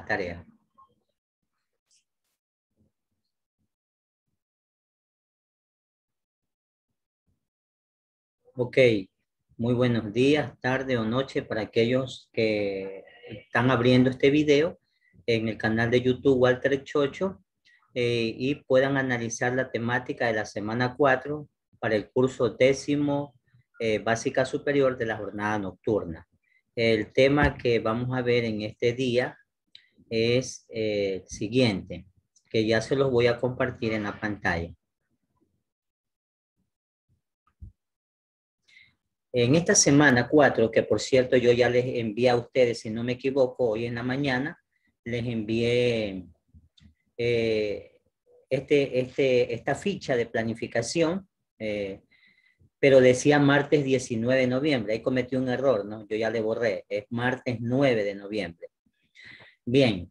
la tarea. Ok, muy buenos días, tarde o noche para aquellos que están abriendo este video en el canal de YouTube Walter Chocho y puedan analizar la temática de la semana 4 para el curso décimo básica superior de la jornada nocturna. El tema que vamos a ver en este día es el siguiente, que ya se los voy a compartir en la pantalla. En esta semana 4, que por cierto yo ya les envié a ustedes, si no me equivoco, hoy en la mañana, les envié esta ficha de planificación, pero decía martes 19 de noviembre. Ahí cometí un error, ¿no? Yo ya le borré, es martes 9 de noviembre. Bien,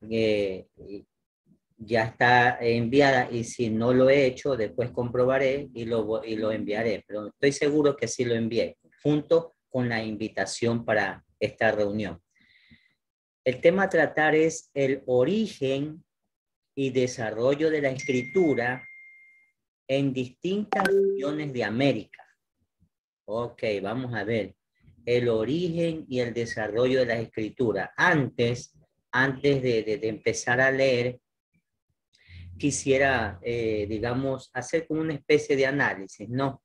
ya está enviada y si no lo he hecho, después comprobaré y lo enviaré, pero estoy seguro que sí lo envié, junto con la invitación para esta reunión. El tema a tratar es el origen y desarrollo de la escritura en distintas regiones de América. Ok, vamos a ver. El origen y el desarrollo de la escritura. Antes de empezar a leer, quisiera, digamos, hacer como una especie de análisis, ¿no?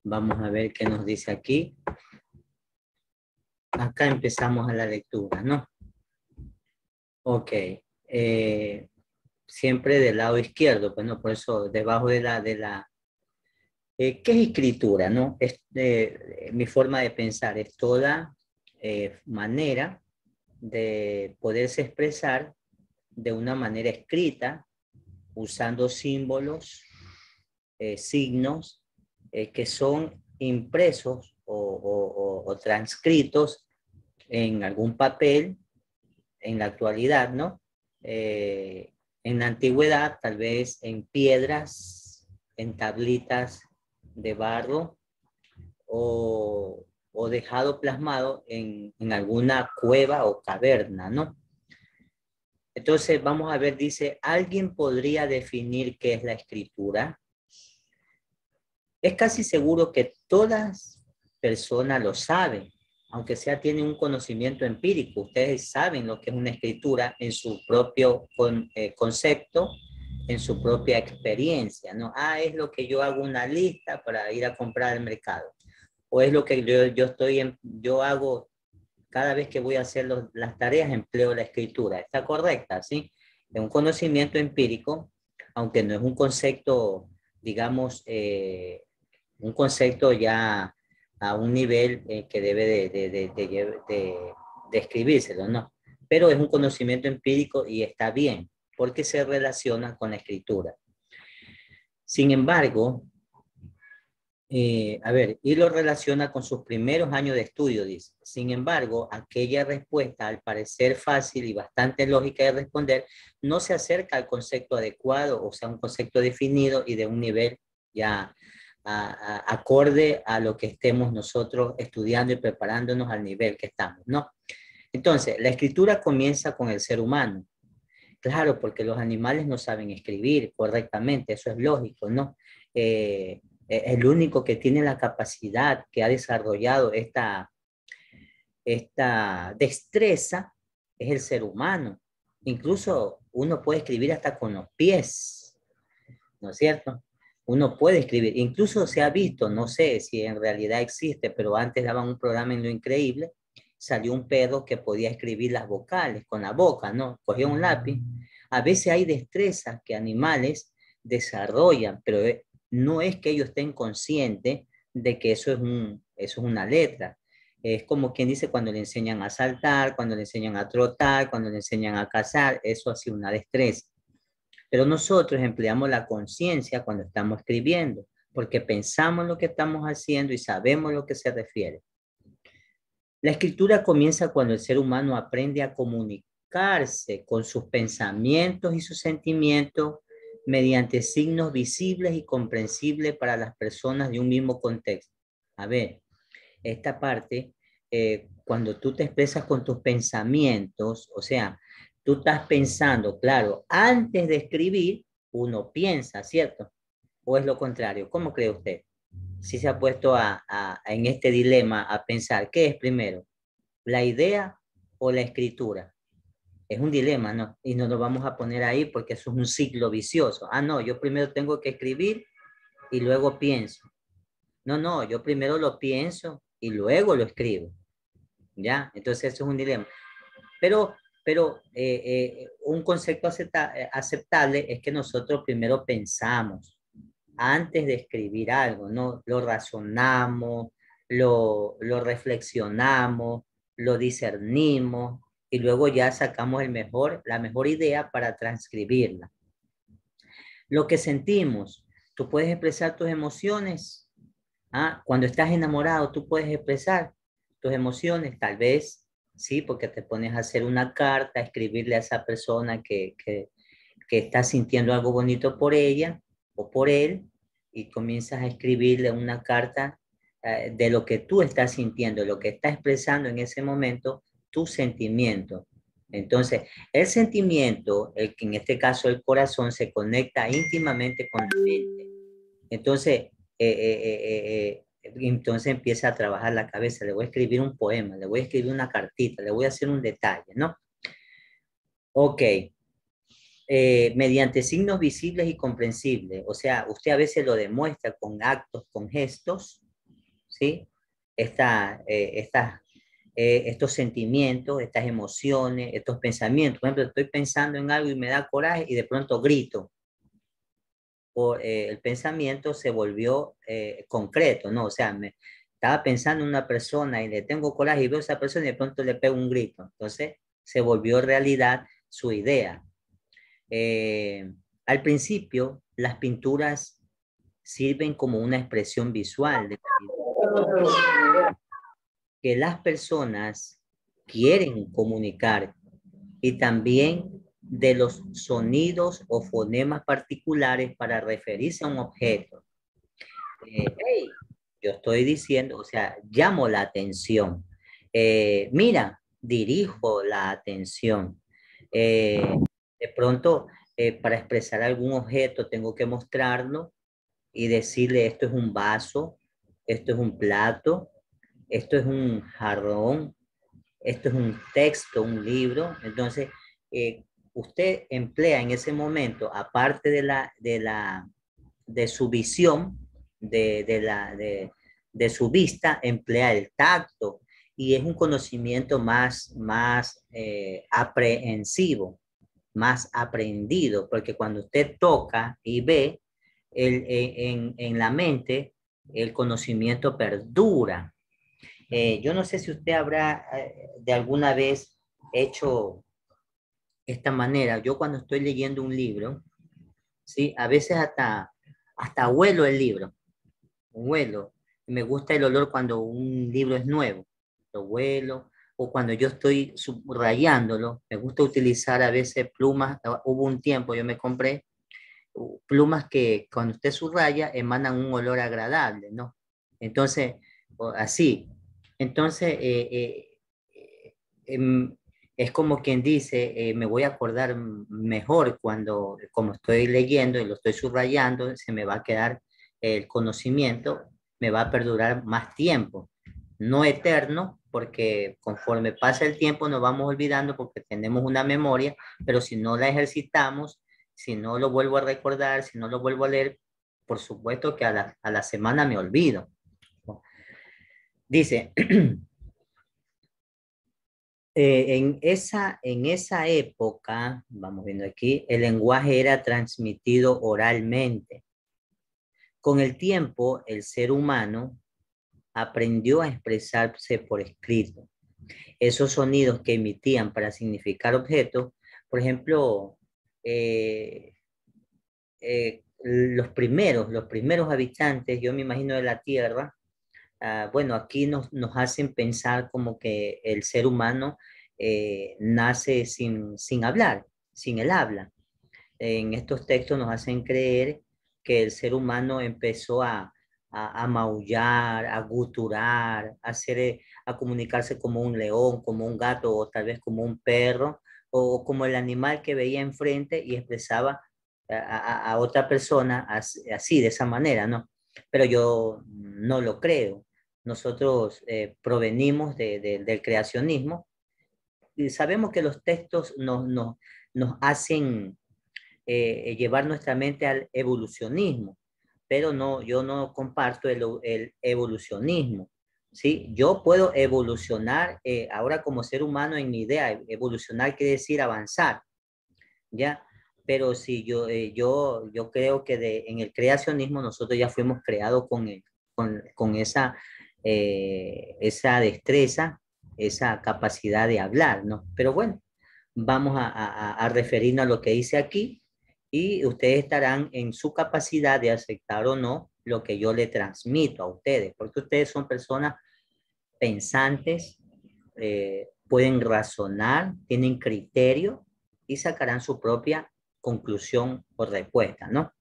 Vamos a ver qué nos dice aquí. Acá empezamos a la lectura, ¿no? Ok. Siempre del lado izquierdo, pues no, por eso debajo de la ¿qué es escritura, no? Es, mi forma de pensar es toda manera de poderse expresar de una manera escrita, usando símbolos, signos, que son impresos o transcritos en algún papel en la actualidad, ¿no? En la antigüedad, tal vez en piedras, en tablitas de barro o dejado plasmado en alguna cueva o caverna, ¿no? Entonces, vamos a ver, dice, ¿alguien podría definir qué es la escritura? Es casi seguro que todas personas lo saben, aunque sea tienen un conocimiento empírico. Ustedes saben lo que es una escritura en su propio concepto, en su propia experiencia, ¿no? Ah, es lo que yo hago una lista para ir a comprar al mercado. O es lo que yo hago cada vez que voy a hacer las tareas, empleo la escritura. ¿Está correcta? ¿Sí? Es un conocimiento empírico, aunque no es un concepto, digamos, un concepto ya a un nivel que debe de escribírselo, ¿no? Pero es un conocimiento empírico y está bien, porque se relaciona con la escritura. Sin embargo, a ver, y lo relaciona con sus primeros años de estudio, dice. Sin embargo, aquella respuesta, al parecer fácil y bastante lógica de responder, no se acerca al concepto adecuado, o sea, un concepto definido y de un nivel ya acorde a lo que estemos nosotros estudiando y preparándonos al nivel que estamos, ¿no? Entonces, la escritura comienza con el ser humano. Claro, porque los animales no saben escribir correctamente, eso es lógico, ¿no? El único que tiene la capacidad, que ha desarrollado esta destreza, es el ser humano. Incluso uno puede escribir hasta con los pies, ¿no es cierto? Uno puede escribir, incluso se ha visto, no sé si en realidad existe, pero antes daban un programa en Lo Increíble, salió un perro que podía escribir las vocales con la boca, ¿no? Cogía un lápiz. A veces hay destrezas que animales desarrollan, pero no es que ellos estén conscientes de que eso es una letra. Es como quien dice cuando le enseñan a saltar, cuando le enseñan a trotar, cuando le enseñan a cazar, eso ha sido una destreza. Pero nosotros empleamos la conciencia cuando estamos escribiendo, porque pensamos lo que estamos haciendo y sabemos lo que se refiere. La escritura comienza cuando el ser humano aprende a comunicarse con sus pensamientos y sus sentimientos mediante signos visibles y comprensibles para las personas de un mismo contexto. A ver, esta parte, cuando tú te expresas con tus pensamientos, o sea, tú estás pensando, claro, antes de escribir, uno piensa, ¿cierto? ¿O es lo contrario? ¿Cómo cree usted? Si se ha puesto en este dilema a pensar, ¿qué es primero? ¿La idea o la escritura? Es un dilema, ¿no? Y no nos vamos a poner ahí porque eso es un ciclo vicioso. Ah, no, yo primero tengo que escribir y luego pienso. No, no, yo primero lo pienso y luego lo escribo. ¿Ya? Entonces eso es un dilema. Pero, pero un concepto aceptable es que nosotros primero pensamos antes de escribir algo, ¿no? Lo razonamos, lo reflexionamos, lo discernimos y luego ya sacamos la mejor idea para transcribirla. Lo que sentimos, tú puedes expresar tus emociones. ¿Ah? Cuando estás enamorado, tú puedes expresar tus emociones, tal vez, sí, porque te pones a hacer una carta, a escribirle a esa persona que está sintiendo algo bonito por ella o por él, y comienzas a escribirle una carta de lo que tú estás sintiendo, lo que está expresando en ese momento, tu sentimiento. Entonces, el sentimiento, en este caso el corazón, se conecta íntimamente con la mente. Entonces, entonces empieza a trabajar la cabeza, le voy a escribir un poema, le voy a escribir una cartita, le voy a hacer un detalle, ¿no? Ok, mediante signos visibles y comprensibles, o sea, usted a veces lo demuestra con actos, con gestos, ¿sí? Estos sentimientos, estas emociones, estos pensamientos. Por ejemplo, estoy pensando en algo y me da coraje y de pronto grito. El pensamiento se volvió concreto, ¿no? O sea, estaba pensando en una persona y le tengo coraje y veo a esa persona y de pronto le pego un grito. Entonces, se volvió realidad su idea. Eh, Al principio, las pinturas sirven como una expresión visual de que las personas quieren comunicar y también de los sonidos o fonemas particulares para referirse a un objeto. Hey, yo estoy diciendo, o sea, llamo la atención. Mira, dirijo la atención. De pronto, para expresar algún objeto, tengo que mostrarlo y decirle, esto es un vaso, esto es un plato, esto es un jarrón, esto es un texto, un libro. Entonces, usted emplea en ese momento, aparte de su visión, de su vista, emplea el tacto y es un conocimiento más aprehensivo, más aprendido, porque cuando usted toca y ve en la mente, el conocimiento perdura. Yo no sé si usted habrá de alguna vez hecho esta manera. Yo cuando estoy leyendo un libro, ¿sí? A veces hasta huelo el libro, huelo. Me gusta el olor cuando un libro es nuevo, lo huelo. O cuando yo estoy subrayándolo, me gusta utilizar a veces plumas. Hubo un tiempo, yo me compré plumas que cuando usted subraya emanan un olor agradable, ¿no? Entonces, así. Entonces, em, es como quien dice, me voy a acordar mejor cuando, como estoy leyendo y lo estoy subrayando, se me va a quedar el conocimiento, me va a perdurar más tiempo. No eterno, porque conforme pasa el tiempo nos vamos olvidando porque tenemos una memoria, pero si no la ejercitamos, si no lo vuelvo a recordar, si no lo vuelvo a leer, por supuesto que a la semana me olvido. Dice, en esa época, vamos viendo aquí, el lenguaje era transmitido oralmente. Con el tiempo, el ser humano aprendió a expresarse por escrito. Esos sonidos que emitían para significar objetos, por ejemplo, los primeros habitantes, yo me imagino de la Tierra, bueno, aquí nos hacen pensar como que el ser humano nace sin hablar, sin el habla. En estos textos nos hacen creer que el ser humano empezó a maullar, a guturar, a comunicarse como un león, como un gato o tal vez como un perro o como el animal que veía enfrente y expresaba a otra persona así, de esa manera, ¿no? Pero yo no lo creo. Nosotros provenimos del creacionismo y sabemos que los textos nos hacen llevar nuestra mente al evolucionismo, pero no, yo no comparto el evolucionismo. ¿Sí? Yo puedo evolucionar ahora como ser humano en mi idea. Evolucionar quiere decir avanzar, ¿ya? Pero si yo creo que en el creacionismo nosotros ya fuimos creados con esa destreza, esa capacidad de hablar, ¿no? Pero bueno, vamos a referirnos a lo que dice aquí y ustedes estarán en su capacidad de aceptar o no lo que yo le transmito a ustedes, porque ustedes son personas pensantes, pueden razonar, tienen criterio y sacarán su propia conclusión o respuesta, ¿no?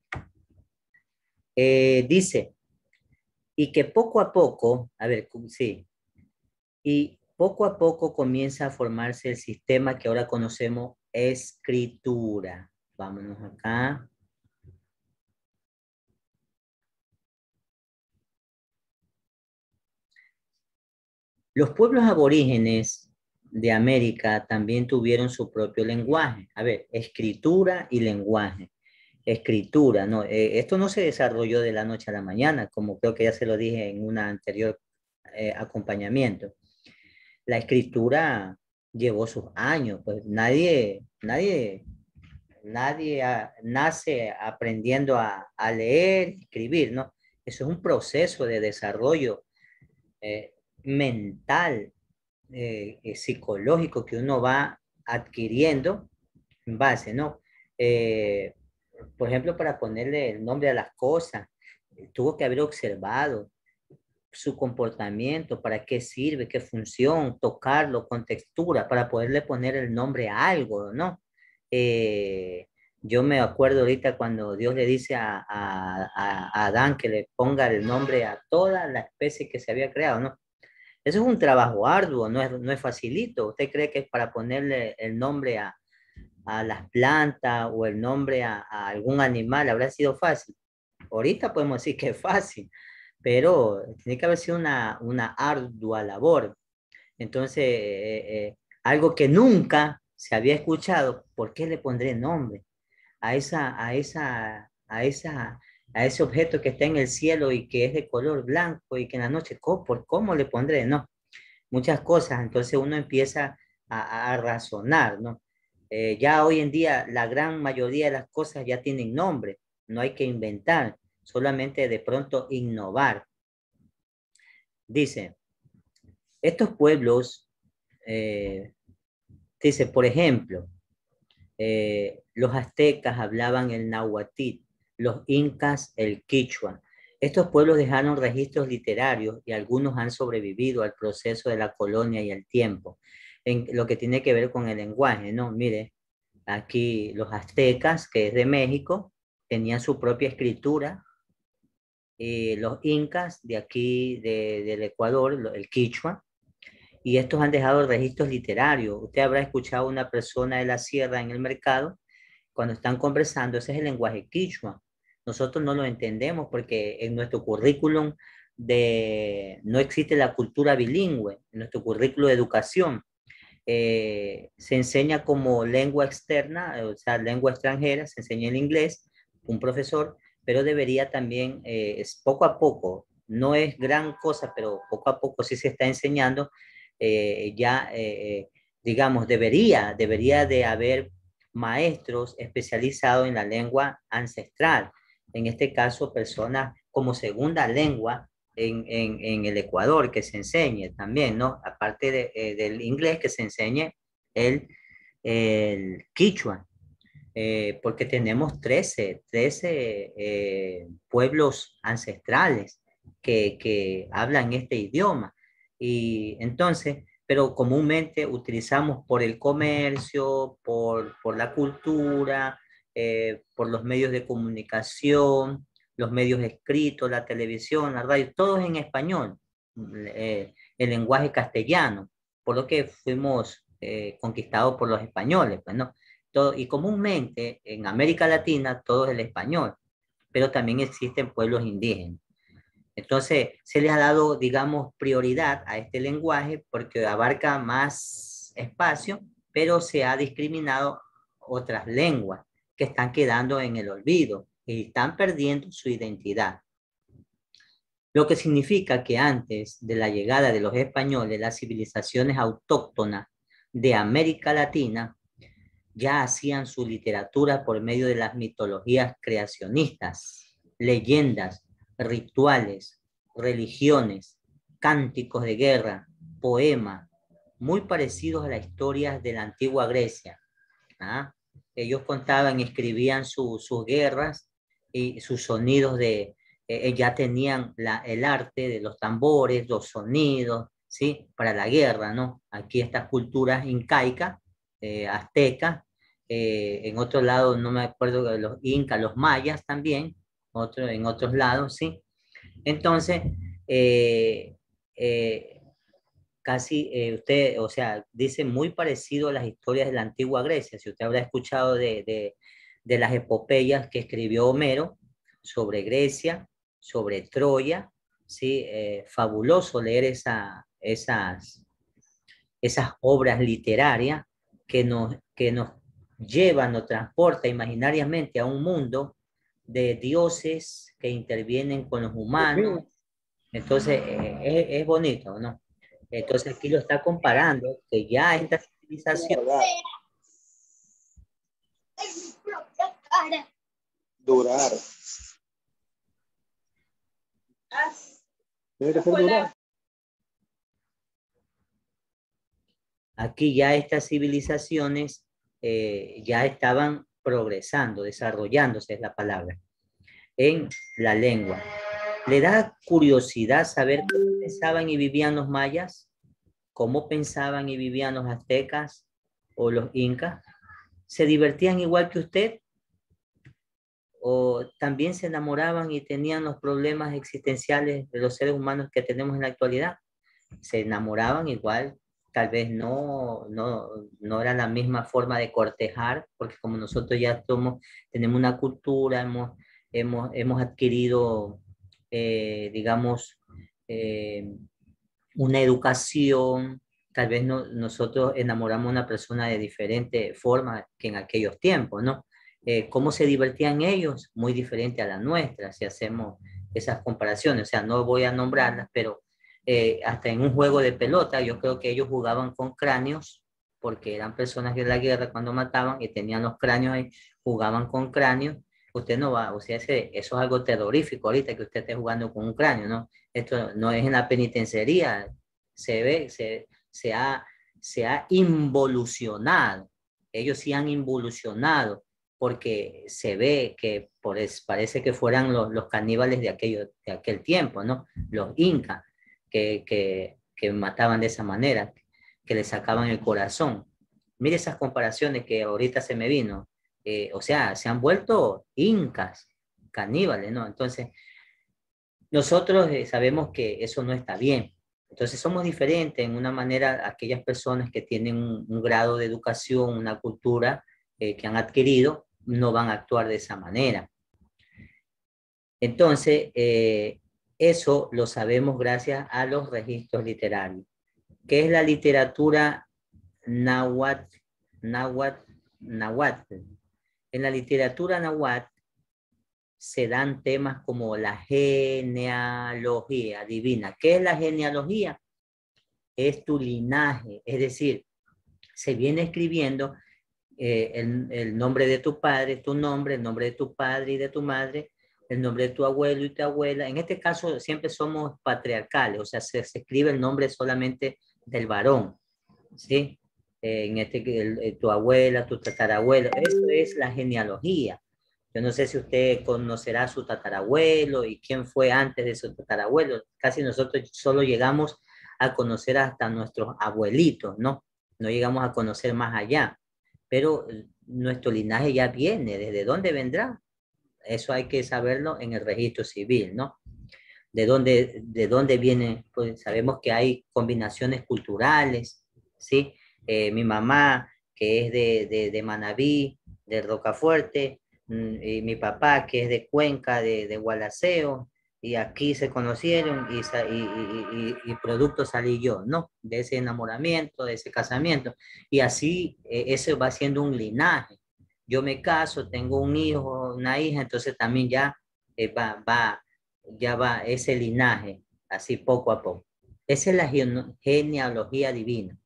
Dice, y que poco a poco, a ver, sí, y poco a poco comienza a formarse el sistema que ahora conocemos escritura. Vámonos acá. Los pueblos aborígenes de América también tuvieron su propio lenguaje. A ver, escritura y lenguaje. Escritura, no, esto no se desarrolló de la noche a la mañana, como creo que ya se lo dije en un anterior acompañamiento. La escritura llevó sus años, pues nadie nace aprendiendo a leer, escribir, ¿no? Eso es un proceso de desarrollo mental, psicológico que uno va adquiriendo en base, ¿no? Eh, por ejemplo, para ponerle el nombre a las cosas, tuvo que haber observado su comportamiento, para qué sirve, qué función, tocarlo con textura, para poderle poner el nombre a algo, ¿no? Eh, yo me acuerdo ahorita cuando Dios le dice a Adán que le ponga el nombre a toda la especie que se había creado, ¿no? Eso es un trabajo arduo, no es facilito. ¿Usted cree que es para ponerle el nombre a las plantas o el nombre a algún animal habrá sido fácil? Ahorita podemos decir que es fácil, pero tiene que haber sido una ardua labor. Entonces, algo que nunca se había escuchado, ¿por qué le pondré nombre a ese objeto que está en el cielo y que es de color blanco y que en la noche, ¿por cómo le pondré? No, muchas cosas. Entonces uno empieza a razonar, ¿no? Ya hoy en día la gran mayoría de las cosas ya tienen nombre, no hay que inventar, solamente de pronto innovar. Dice, estos pueblos, eh, dice, por ejemplo, los aztecas hablaban el nahuatl, los incas el quichua. Estos pueblos dejaron registros literarios y algunos han sobrevivido al proceso de la colonia y el tiempo, en lo que tiene que ver con el lenguaje, ¿no? Mire, aquí los aztecas, que es de México, tenían su propia escritura, los incas de aquí, del Ecuador, el quichua, y estos han dejado registros literarios. Usted habrá escuchado a una persona de la sierra en el mercado cuando están conversando, ese es el lenguaje quichua. Nosotros no lo entendemos porque en nuestro currículum no existe la cultura bilingüe, en nuestro currículum de educación se enseña como lengua externa, o sea, lengua extranjera, se enseña el inglés, un profesor, pero debería también, es poco a poco, no es gran cosa, pero poco a poco sí se está enseñando, ya, digamos, debería de haber maestros especializados en la lengua ancestral, en este caso, personas como segunda lengua en el Ecuador, que se enseñe también, ¿no? Aparte del inglés, que se enseñe el quichua, porque tenemos 13 pueblos ancestrales que hablan este idioma. Y entonces, pero comúnmente utilizamos por el comercio, por la cultura, por los medios de comunicación, los medios escritos, la televisión, la radio, todo es en español, el lenguaje castellano, por lo que fuimos conquistados por los españoles, pues, ¿no? Todo, y comúnmente en América Latina todo es el español, pero también existen pueblos indígenas. Entonces, se les ha dado, digamos, prioridad a este lenguaje porque abarca más espacio, pero se ha discriminado otras lenguas que están quedando en el olvido y están perdiendo su identidad. Lo que significa que antes de la llegada de los españoles, las civilizaciones autóctonas de América Latina ya hacían su literatura por medio de las mitologías creacionistas, leyendas, rituales, religiones, cánticos de guerra, poemas, muy parecidos a las historias de la antigua Grecia. ¿Ah? Ellos contaban y escribían sus guerras y sus sonidos ya tenían el arte de los tambores, los sonidos, ¿sí? Para la guerra, ¿no? Aquí estas culturas incaicas, aztecas, en otro lado, no me acuerdo, de los incas, los mayas también, en otros lados, ¿sí? Entonces, eh, eh, casi usted, o sea, dice muy parecido a las historias de la antigua Grecia. Si usted habrá escuchado de las epopeyas que escribió Homero sobre Grecia, sobre Troya, ¿sí? Fabuloso leer esas obras literarias que nos llevan, nos transporta imaginariamente a un mundo de dioses que intervienen con los humanos. Entonces, es bonito, ¿no? Entonces aquí lo está comparando, que ya esta civilización... Durar. Tiene que ser durar. Aquí ya estas civilizaciones ya estaban progresando, desarrollándose es la palabra, en la lengua. ¿Le da curiosidad saber cómo pensaban y vivían los mayas? ¿Cómo pensaban y vivían los aztecas o los incas? ¿Se divertían igual que usted? ¿O también se enamoraban y tenían los problemas existenciales de los seres humanos que tenemos en la actualidad? Se enamoraban igual, tal vez no era la misma forma de cortejar, porque como nosotros ya tenemos una cultura, hemos adquirido, digamos, eh, una educación, tal vez nosotros enamoramos a una persona de diferente forma que en aquellos tiempos, ¿no? ¿Cómo se divertían ellos? Muy diferente a la nuestra, si hacemos esas comparaciones. O sea, no voy a nombrarlas, pero hasta en un juego de pelota, yo creo que ellos jugaban con cráneos, porque eran personas de la guerra cuando mataban y tenían los cráneos ahí, jugaban con cráneos. Usted no va, o sea, eso es algo terrorífico ahorita que usted esté jugando con un cráneo, ¿no? Esto no es en la penitenciaría, se ve, se ha involucionado. Ellos sí han involucionado porque se ve que parece que fueran los caníbales de aquel tiempo, ¿no? Los incas que mataban de esa manera, que le sacaban el corazón. Mire esas comparaciones que ahorita se me vino. O sea, se han vuelto incas, caníbales, ¿no? Entonces, nosotros sabemos que eso no está bien. Entonces somos diferentes en una manera aquellas personas que tienen un grado de educación, una cultura que han adquirido, no van a actuar de esa manera. Entonces, eso lo sabemos gracias a los registros literarios. ¿Qué es la literatura náhuatl? Náhuatl. En la literatura náhuatl se dan temas como la genealogía divina. ¿Qué es la genealogía? Es tu linaje, es decir, se viene escribiendo el nombre de tu padre, tu nombre, el nombre de tu padre y de tu madre, el nombre de tu abuelo y tu abuela. En este caso siempre somos patriarcales, o sea, se escribe el nombre solamente del varón, ¿sí? Tu abuela, tu tatarabuelo, eso es la genealogía. Yo no sé si usted conocerá a su tatarabuelo y quién fue antes de su tatarabuelo. Casi nosotros solo llegamos a conocer hasta nuestros abuelitos, ¿no? No llegamos a conocer más allá. Pero nuestro linaje ya viene. ¿Desde dónde vendrá? eso hay que saberlo en el registro civil, ¿no? De dónde viene? Pues sabemos que hay combinaciones culturales, ¿sí? Mi mamá, que es de Manabí, de Rocafuerte, y mi papá, que es de Cuenca, de Gualaceo, y aquí se conocieron y producto salí yo, ¿no? De ese enamoramiento, de ese casamiento. Y así eso va siendo un linaje. Yo me caso, tengo un hijo, una hija, entonces también ya ya va ese linaje, así poco a poco. Esa es la genealogía divina.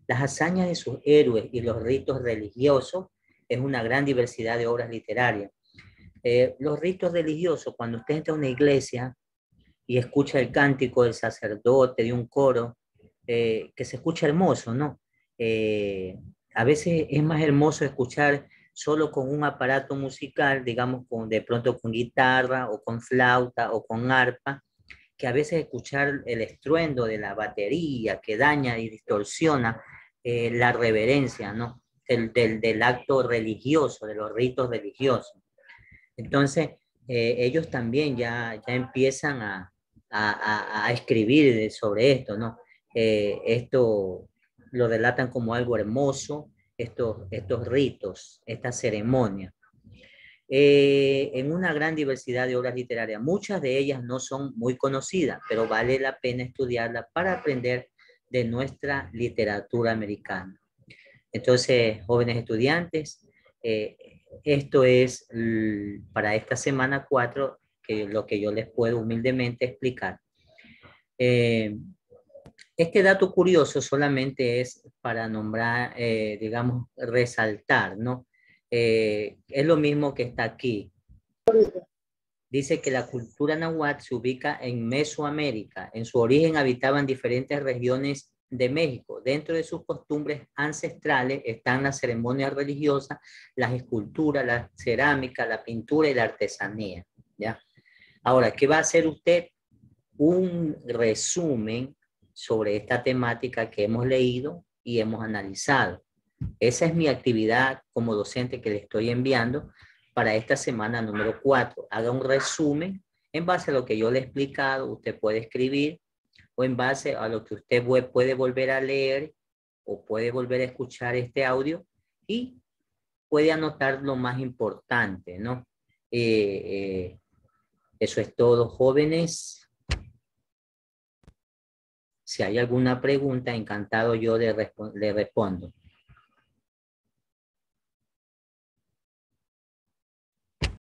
Las hazañas de sus héroes y los ritos religiosos es una gran diversidad de obras literarias. Los ritos religiosos, cuando usted entra a una iglesia y escucha el cántico del sacerdote, de un coro, que se escucha hermoso, ¿no? A veces es más hermoso escuchar solo con un aparato musical, digamos, de pronto con guitarra o con flauta o con arpa, que a veces escuchar el estruendo de la batería que daña y distorsiona la reverencia, ¿no? Del acto religioso, de los ritos religiosos. Entonces, ellos también ya empiezan a escribir sobre esto, ¿no? Esto lo relatan como algo hermoso, estos ritos, estas ceremonias. En una gran diversidad de obras literarias. Muchas de ellas no son muy conocidas, pero vale la pena estudiarlas para aprender de nuestra literatura americana. Entonces, jóvenes estudiantes, esto es para esta semana 4 lo que yo les puedo humildemente explicar. Este dato curioso solamente es para nombrar, digamos, resaltar, ¿no? Es lo mismo que está aquí. Dice que la cultura náhuatl se ubica en Mesoamérica. En su origen habitaban diferentes regiones de México. Dentro de sus costumbres ancestrales están las ceremonias religiosas, las esculturas, la cerámica, la pintura y la artesanía. ¿Ya? Ahora, ¿qué va a hacer usted? Un resumen sobre esta temática que hemos leído y hemos analizado. Esa es mi actividad como docente que le estoy enviando para esta semana número 4. Haga un resumen en base a lo que yo le he explicado. Usted puede escribir o en base a lo que usted puede volver a leer o puede volver a escuchar este audio y puede anotar lo más importante, ¿no? Eso es todo, jóvenes. Si hay alguna pregunta, encantado yo le respondo.